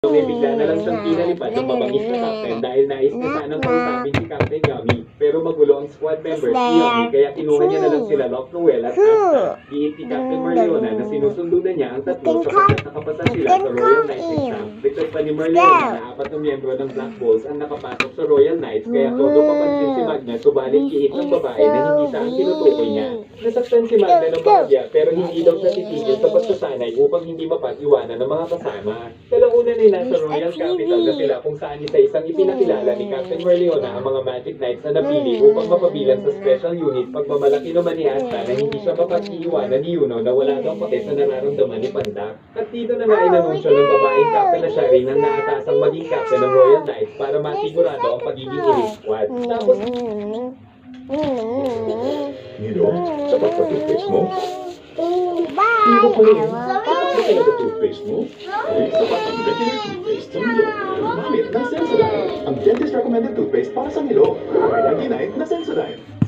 May bigla na lang siyang pinalipad ng mabangis na captain dahil nais niya sanang kausapin si Captain Yummy. Pero magulo ang squad members ni Yummy kaya kinuha niya na lang sila Locke Noel at Asta. Giit ni Captain Merleona na sinusundo na niya ang tatlo sapagkat nakapasa sila sa Royal Knights exam. Dagdag pa ni Merleona na 4 na miyembro ng Black Bulls ang nakapasok sa Royal Knights kaya todo papansin si Magna subalit giit ng babae na hindi siya ang tinutukoy niya. Nasaktan si Magna ng bahagya pero hindi daw siya titigil sa pagsasanay upang hindi mapag-iwanan ng mga kasama. Talauna nila sa Royal Capital na sila kung saan isa-isang ipinakilala ni Captain Merleona ang mga Magic Knights na napili upang mapabilang sa special unit pagmamalaki naman ni Asta na hindi siya mapag-iwanan ni Yuno na wala daw pake sa nararamdaman ni Pandak. At dito na nga inanunsyo ng babaeng captain na siya rin ang naatasang maging captain ng Royal Knights para masigurado ang pagiging elite squad. Tapos, Nino, sapat pa toothpaste mo? Bye! Sapat ba talaga toothpaste mo? Ay, sapat ang regular toothpaste sa Milo. Gumamit ng Sensodyne, ang dentist recommended toothpaste para sa Milo. May 99 na Sensodyne.